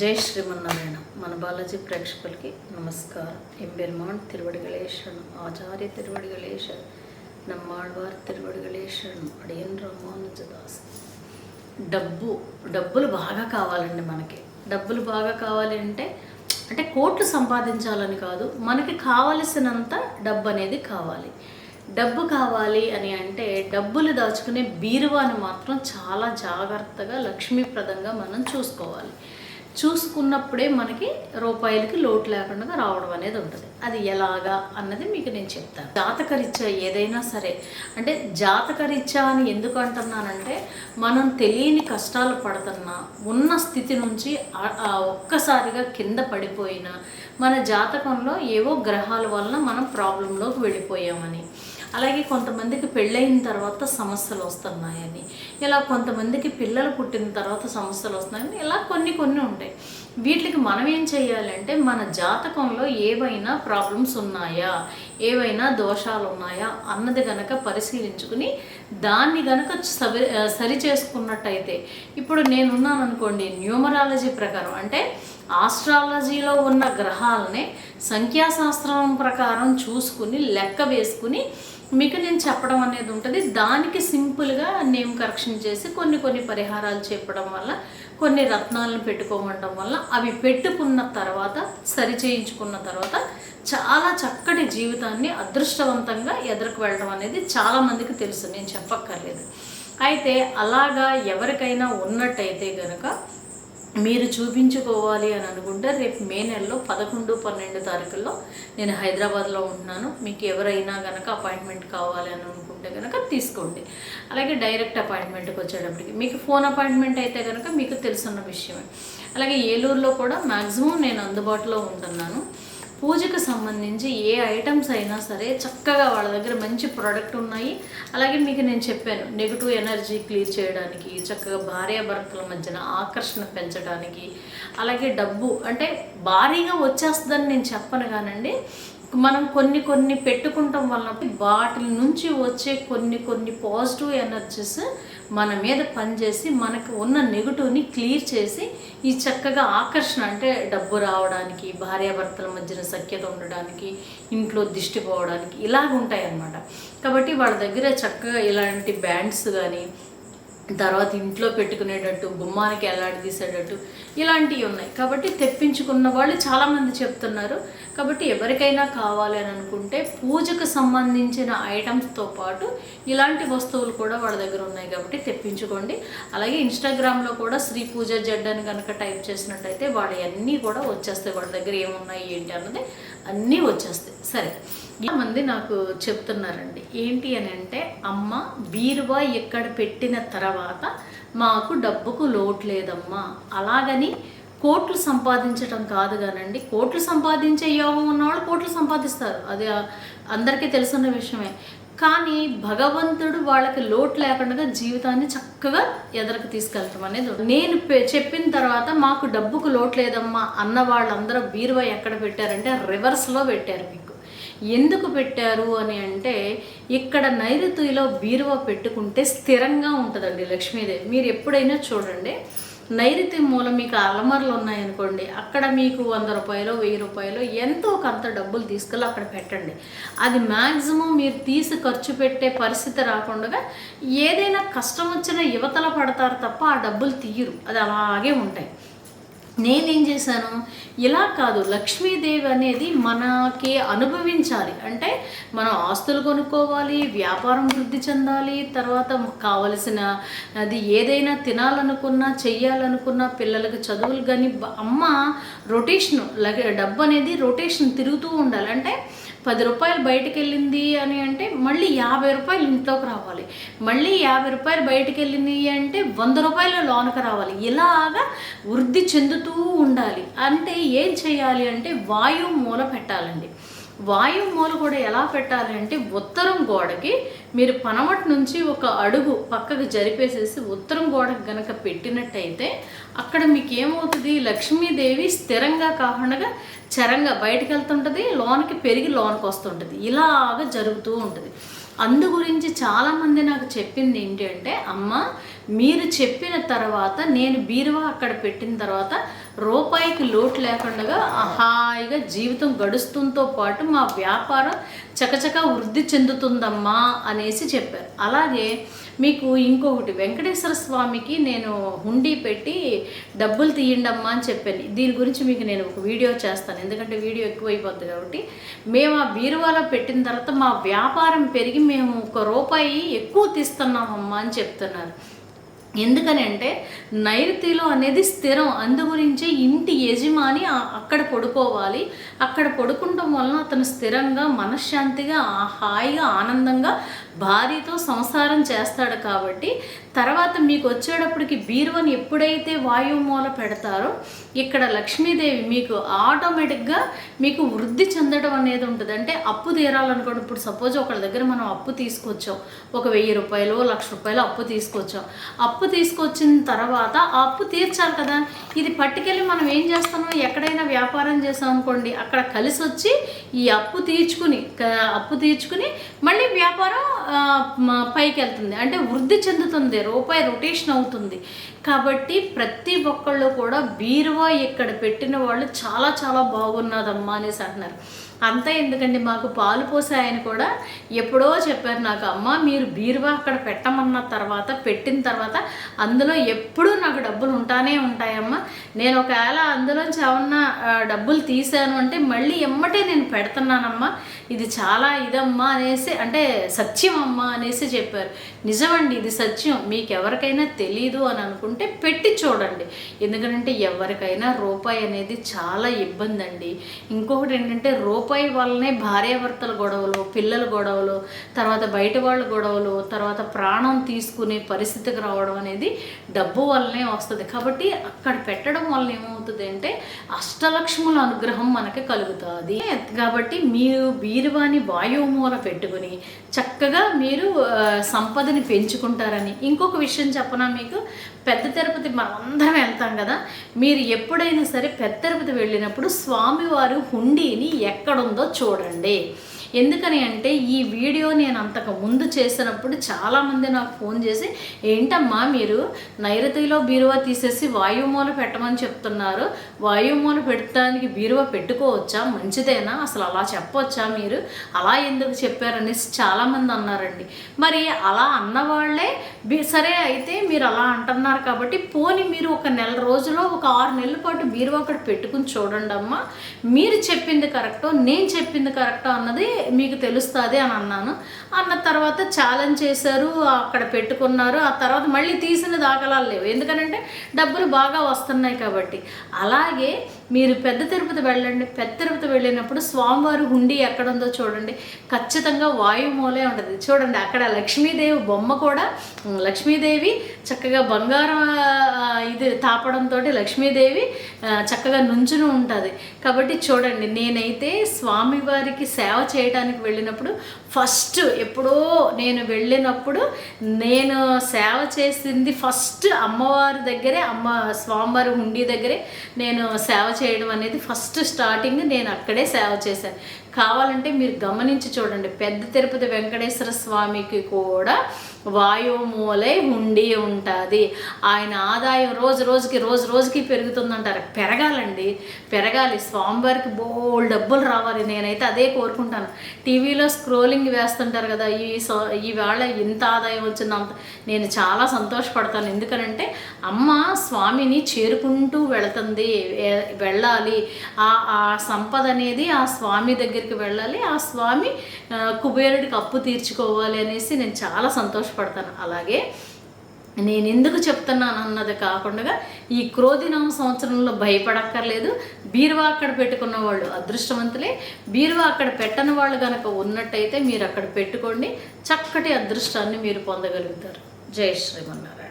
జై శ్రీమన్నారాయణ. మన బాలాజీ ప్రేక్షకులకి నమస్కారం. ఎంబెరుమాన్ తిరువడిகளே శరణం, ఆచార్య తిరువడిகளே శరణం, నమ్మాళ్వార్ తిరువడిகளే శరణం, అడియన్ రామానుజదాస్. డబ్బులు బాగా కావాలండి. మనకి డబ్బులు బాగా కావాలి అంటే కోట్లు సంపాదించాలని కాదు, మనకి కావలసినంత డబ్బు అనేది కావాలి. డబ్బు కావాలి అని అంటే డబ్బులు దాచుకునే బీరువాని మాత్రం చాలా జాగ్రత్తగా లక్ష్మీప్రదంగా మనం చూసుకోవాలి. చూసుకున్నప్పుడే మనకి రూపాయలకి లోటు లేకుండా రావడం అనేది ఉంటుంది. అది ఎలాగా అన్నది మీకు నేను చెప్తాను. జాతకరీత్యా ఏదైనా సరే, అంటే జాతకరీత్యా అని ఎందుకు అంటున్నానంటే, మనం తెలియని కష్టాలు పడుతున్నా, ఉన్న స్థితి నుంచి ఒక్కసారిగా కింద పడిపోయినా మన జాతకంలో ఏవో గ్రహాల వలన మనం ప్రాబ్లంలోకి వెళ్ళిపోయామని, అలాగే కొంతమందికి పెళ్ళయిన తర్వాత సమస్యలు వస్తున్నాయని, ఇలా కొంతమందికి పిల్లలు పుట్టిన తర్వాత సమస్యలు వస్తున్నాయని, ఇలా కొన్ని ఉంటాయి. వీటికి మనం ఏం చేయాలంటే, మన జాతకంలో ఏవైనా ప్రాబ్లమ్స్ ఉన్నాయా, ఏవైనా దోషాలు ఉన్నాయా అన్నది గనక పరిశీలించుకుని దాన్ని గనక సరి చేసుకున్నట్టయితే, ఇప్పుడు నేనున్నాను అనుకోండి, న్యూమరాలజీ ప్రకారం అంటే ఆస్ట్రాలజీలో ఉన్న గ్రహాలని సంఖ్యాశాస్త్రం ప్రకారం చూసుకుని లెక్క వేసుకుని మీకు నేను చెప్పడం అనేది ఉంటుంది. దానికి సింపుల్గా నేమ్ కరెక్షన్ చేసి కొన్ని పరిహారాలు చెప్పడం వల్ల, కొన్ని రత్నాలను పెట్టుకోవడం వల్ల, అవి పెట్టుకున్న తర్వాత సరి చేయించుకున్న తర్వాత చాలా చక్కటి జీవితాన్ని అదృష్టవంతంగా ఎదురుకు వెళ్ళడం అనేది చాలామందికి తెలుసు, నేను చెప్పక్కర్లేదు. అయితే అలాగా ఎవరికైనా ఉన్నట్టయితే కనుక మీరు చూపించుకోవాలి అని అనుకుంటే, రేపు మే నెలలో 11, 12 తారీఖుల్లో నేను హైదరాబాద్లో ఉంటున్నాను. మీకు ఎవరైనా కనుక అపాయింట్మెంట్ కావాలి అని అనుకుంటే కనుక తీసుకోండి. అలాగే డైరెక్ట్ అపాయింట్మెంట్కి వచ్చేటప్పటికి మీకు ఫోన్ అపాయింట్మెంట్ అయితే కనుక మీకు తెలుసున్న విషయమే. అలాగే ఏలూరులో కూడా మ్యాక్సిమం నేను అందుబాటులో ఉంటున్నాను. పూజకు సంబంధించి ఏ ఐటమ్స్ అయినా సరే చక్కగా వాళ్ళ దగ్గర మంచి ప్రోడక్ట్ ఉన్నాయి. అలాగే మీకు నేను చెప్పాను, నెగిటివ్ ఎనర్జీ క్లియర్ చేయడానికి, చక్కగా భార్యాభర్తల మధ్యన ఆకర్షణ పెంచడానికి, అలాగే డబ్బు అంటే భారీగా వచ్చేస్తుందని నేను చెప్పను కానండి, మనం కొన్ని పెట్టుకుంటాం వల్ల వాటి నుంచి వచ్చే కొన్ని పాజిటివ్ ఎనర్జీస్ మన మీద పనిచేసి మనకు ఉన్న నెగిటివ్ని క్లియర్ చేసి ఈ చక్కగా ఆకర్షణ అంటే డబ్బు రావడానికి, భార్యాభర్తల మధ్యన సఖ్యత ఉండడానికి, ఇంట్లో దిష్టి పోవడానికి ఇలాగ ఉంటాయి అన్నమాట. కాబట్టి వాళ్ళ దగ్గర చక్కగా ఇలాంటి బ్యాండ్స్ కానీ, తర్వాత ఇంట్లో పెట్టుకునేటట్టు, గుమ్మానికి ఎలాడదీసేటట్టు ఇలాంటివి ఉన్నాయి. కాబట్టి తెప్పించుకున్న వాళ్ళు చాలామంది చెప్తున్నారు. కాబట్టి ఎవరికైనా కావాలి అని అనుకుంటే పూజకు సంబంధించిన ఐటమ్స్తో పాటు ఇలాంటి వస్తువులు కూడా వాళ్ళ దగ్గర ఉన్నాయి కాబట్టి తెప్పించుకోండి. అలాగే ఇన్స్టాగ్రామ్లో కూడా శ్రీ పూజ జడ్ అని కనుక టైప్ చేసినట్టయితే వాడు అన్నీ కూడా వచ్చేస్తాయి. వాళ్ళ దగ్గర ఏమున్నాయి ఏంటి అన్నది అన్నీ వచ్చేస్తాయి. సరే, మంది నాకు చెప్తున్నారండి, ఏంటి అని అంటే, అమ్మ బీరువా ఎక్కడ పెట్టిన తర్వాత మాకు డబ్బుకు లోటు లేదమ్మా, అలాగని కోట్లు సంపాదించడం కాదు కానండి. కోట్లు సంపాదించే యోగం ఉన్నవాళ్ళు కోట్లు సంపాదిస్తారు, అది అందరికీ తెలుసున్న విషయమే. కానీ భగవంతుడు వాళ్ళకి లోటు లేకుండా జీవితాన్ని చక్కగా ఎదరికి తీసుకెళ్ళటం అనేది. నేను చెప్పిన తర్వాత మాకు డబ్బుకు లోటు లేదమ్మా అన్న వాళ్ళందరూ బీరువా ఎక్కడ పెట్టారంటే రివర్స్లో పెట్టారు. మీకు ఎందుకు పెట్టారు అని అంటే, ఇక్కడ నైరుతిలో బీరువా పెట్టుకుంటే స్థిరంగా ఉంటుందండి లక్ష్మీదేవి. మీరు ఎప్పుడైనా చూడండి, నైరుతి మూలం మీకు అలమరలు ఉన్నాయనుకోండి, అక్కడ మీకు 100 రూపాయలు, 1000 రూపాయలు ఎంతో కొంత డబ్బులు తీసుకెళ్ళి అక్కడ పెట్టండి. అది మ్యాక్సిమం మీరు తీసి ఖర్చు పెట్టే పరిస్థితి రాకుండా, ఏదైనా కష్టం వచ్చిన యువతల పడతారు తప్ప ఆ డబ్బులు తీయరు, అది అలాగే ఉంటాయి. నేనేం చేశాను, ఇలా కాదు, లక్ష్మీదేవి అనేది మనకి అనుభవించాలి అంటే మనం ఆస్తులు కొనుక్కోవాలి, వ్యాపారం వృద్ధి చెందాలి, తర్వాత కావలసిన అది ఏదైనా తినాలనుకున్నా, చెయ్యాలనుకున్నా, పిల్లలకి చదువులు కానీ, అమ్మ రొటేషన్ డబ్బు అనేది రొటేషన్ తిరుగుతూ ఉండాలి. అంటే 10 రూపాయలు బయటకు వెళ్ళింది అని అంటే మళ్ళీ 50 రూపాయలు ఇంట్లోకి రావాలి, మళ్ళీ 50 రూపాయలు బయటకు వెళ్ళింది అంటే 100 రూపాయలు లోనకి రావాలి. ఇలాగా వృద్ధి చెందుతూ ఉండాలి. అంటే ఏం చేయాలి అంటే వాయువు మూల పెట్టాలండి. వాయువు మూల కూడా ఎలా పెట్టాలి అంటే, ఉత్తరం గోడకి మీరు పనమటి నుంచి ఒక అడుగు పక్కకు జరిపేసేసి ఉత్తరం గోడకు గనక పెట్టినట్టయితే అక్కడ మీకు ఏమవుతుంది, లక్ష్మీదేవి స్థిరంగా కాకుండా చరంగా బయటకు వెళ్తుంటుంది, లోనికి పెరిగి లోనికి వస్తుంటుంది. ఇలాగ జరుగుతూ ఉంటుంది. అందు గురించి చాలామంది నాకు చెప్పింది ఏంటి అంటే, అమ్మ మీరు చెప్పిన తర్వాత నేను బీరువా అక్కడ పెట్టిన తర్వాత రూపాయికి లోటు లేకుండా హాయిగా జీవితం గడుస్తుంతో పాటు మా వ్యాపారం చకచకా వృద్ధి చెందుతుందమ్మా అనేసి చెప్పారు. అలాగే మీకు ఇంకొకటి, వెంకటేశ్వర స్వామికి నేను హుండీ పెట్టి డబ్బులు తీయండమ్మా అని చెప్పాను. దీని గురించి మీకు నేను ఒక వీడియో చేస్తాను, ఎందుకంటే వీడియో ఎక్కువైపోద్ది కాబట్టి. మేము ఆ బీరువాలో పెట్టిన తర్వాత మా వ్యాపారం పెరిగి మేము ₹1 ఎక్కువ తీస్తున్నామమ్మా అని చెప్తున్నారు. ఎందుకని అంటే నైరుతిలో అనేది స్థిరం, అందు గురించి ఇంటి యజమాని అక్కడ పడుకోవాలి. అక్కడ పడుకుంటాం వలన అతను స్థిరంగా మనశ్శాంతిగా హాయిగా ఆనందంగా భార్యతో సంసారం చేస్తాడు. కాబట్టి తర్వాత మీకు వచ్చేటప్పటికి బీరువాని ఎప్పుడైతే వాయువు మూల పెడతారో ఇక్కడ లక్ష్మీదేవి మీకు ఆటోమేటిక్గా మీకు వృద్ధి చెందడం అనేది ఉంటుంది. అంటే అప్పు తీరాలనుకోండి, ఇప్పుడు సపోజ్ ఒకళ్ళ దగ్గర మనం అప్పు తీసుకొచ్చాం, ఒక ₹1000 ₹1,00,000 అప్పు తీసుకొచ్చాం. అప్పు తీసుకొచ్చిన తర్వాత ఆ అప్పు తీర్చాలి కదా. ఇది పట్టుకెళ్ళి మనం ఏం చేస్తామో, ఎక్కడైనా వ్యాపారం చేసాం అనుకోండి, అక్కడ కలిసి వచ్చి ఈ అప్పు తీర్చుకుని మళ్ళీ వ్యాపారం పైకి వెళ్తుంది, అంటే వృద్ధి చెందుతుంది, రూపాయి రొటేషన్ అవుతుంది. కాబట్టి ప్రతి ఒక్కళ్ళు కూడా బీరువా ఇక్కడ పెట్టిన వాళ్ళు చాలా చాలా బాగున్నదమ్మా అనేసి అంటున్నారు. అంతా ఎందుకండి, మాకు పాలు పోసే ఆయన కూడా ఎప్పుడో చెప్పారు నాకు, అమ్మ మీరు బీరువా అక్కడ పెట్టమన్న తర్వాత పెట్టిన తర్వాత అందులో ఎప్పుడూ నాకు డబ్బులు ఉంటాయమ్మా. నేను ఒకవేళ అందులోంచి ఏమన్నా డబ్బులు తీసాను అంటే మళ్ళీ ఎమ్మటే నేను పెడుతున్నానమ్మా, ఇది చాలా ఇదమ్మా అనేసి, అంటే సత్యం అమ్మా అనేసి చెప్పారు. నిజమండి, ఇది సత్యం. మీకు ఎవరికైనా తెలీదు అని అనుకుంటే పెట్టి చూడండి. ఎందుకంటే ఎవరికైనా రూపాయి అనేది చాలా ఇబ్బంది అండి. ఇంకొకటి ఏంటంటే రూపాయి వల్లనే భార్యాభర్తల గొడవలు, పిల్లల గొడవలు, తర్వాత బయట వాళ్ళ గొడవలు, తర్వాత ప్రాణం తీసుకునే పరిస్థితికి రావడం అనేది డబ్బు వల్లనే వస్తుంది. కాబట్టి అక్కడ పెట్టడం వల్ల ఏమవుతుంది అంటే అష్టలక్ష్ముల అనుగ్రహం మనకి కలుగుతుంది. కాబట్టి మీరు బీరువాని వాయువు మూల పెట్టుకుని చక్కగా మీరు సంపదని పెంచుకుంటారని. ఇంకొక విషయం చెప్పనా మీకు, పెద్ద తిరుపతి మనం అందరం వెళ్తాం కదా, మీరు ఎప్పుడైనా సరే పెద్ద తిరుపతి వెళ్ళినప్పుడు స్వామివారు హుండీని ఎక్కడుందో చూడండి. ఎందుకని అంటే ఈ వీడియో నేను అంతకు ముందు చేసినప్పుడు చాలామంది నాకు ఫోన్ చేసి, ఏంటమ్మా మీరు నైరుతిలో బీరువా తీసేసి వాయుమూల పెట్టమని చెప్తున్నారు, వాయుమూల పెట్టడానికి బీరువా పెట్టుకోవచ్చా, మంచిదేనా, అసలు అలా చెప్పొచ్చా, మీరు అలా ఎందుకు చెప్పారనేసి చాలామంది అన్నారండి. మరి అలా అన్నవాళ్లే సరే అయితే మీరు అలా అంటున్నారు కాబట్టి పోని మీరు ఒక నెల రోజులో ఒక 6 నెలల పాటు బీరువా అక్కడ పెట్టుకుని చూడండి అమ్మా, మీరు చెప్పింది కరెక్టో నేను చెప్పింది కరెక్టో అన్నది మీకు తెలుస్తుంది అని అన్నాను. అన్న తర్వాత ఛాలెంజ్ చేశారు, అక్కడ పెట్టుకున్నారు. ఆ తర్వాత మళ్ళీ తీసిన దాఖలాలు లేవు, ఎందుకంటే డబ్బులు బాగా వస్తున్నాయి కాబట్టి. అలాగే మీరు పెద్ద తిరుపతి వెళ్ళండి, పెద్ద తిరుపతి వెళ్ళినప్పుడు స్వామివారి హుండీ ఎక్కడ ఉందో చూడండి, ఖచ్చితంగా వాయుమూలే ఉంటుంది. చూడండి అక్కడ లక్ష్మీదేవి బొమ్మ కూడా, లక్ష్మీదేవి చక్కగా బంగారం ఇది తాపడంతో లక్ష్మీదేవి చక్కగా నుంచుని ఉంటుంది. కాబట్టి చూడండి, నేనైతే స్వామివారికి సేవ చేయడానికి వెళ్ళినప్పుడు ఫస్ట్ ఎప్పుడో నేను వెళ్ళినప్పుడు నేను సేవ చేసింది ఫస్ట్ అమ్మవారి దగ్గరే, స్వామివారి హుండీ దగ్గరే నేను సేవ చేయడం అనేది ఫస్ట్ స్టార్టింగ్. నేను అక్కడే సేవ చేశాను. కావాలంటే మీరు గమనించి చూడండి, పెద్ద తిరుపతి వెంకటేశ్వర స్వామికి కూడా వాయుమూలే హుండీ ఉంటుంది. ఆయన ఆదాయం రోజు రోజుకి పెరుగుతుందంటారు. పెరగాలండి, పెరగాలి. స్వామివారికి బోల్డ్ డబ్బులు రావాలి. నేనైతే అదే కోరుకుంటాను. టీవీలో స్క్రోలింగ్ వేస్తుంటారు కదా, ఈవేళ ఇంత ఆదాయం వచ్చింది అంత, నేను చాలా సంతోషపడతాను. ఎందుకనంటే అమ్మ స్వామిని చేరుకుంటూ వెళ్ళాలి. ఆ సంపద అనేది ఆ స్వామి దగ్గరికి వెళ్ళాలి, ఆ స్వామి కుబేరుడికి అప్పు తీర్చుకోవాలి అనేసి నేను చాలా సంతోషపడతాను. అలాగే నేను ఎందుకు చెప్తున్నాను అన్నది కాకుండా ఈ క్రోధినామ సంవత్సరంలో భయపడక్కర్లేదు. బీరువా అక్కడ పెట్టుకున్న వాళ్ళు అదృష్టవంతులే. బీరువా అక్కడ పెట్టని వాళ్ళు కనుక ఉన్నట్టయితే మీరు అక్కడ పెట్టుకోండి, చక్కటి అదృష్టాన్ని మీరు పొందగలుగుతారు. జై శ్రీమన్నారాయణ.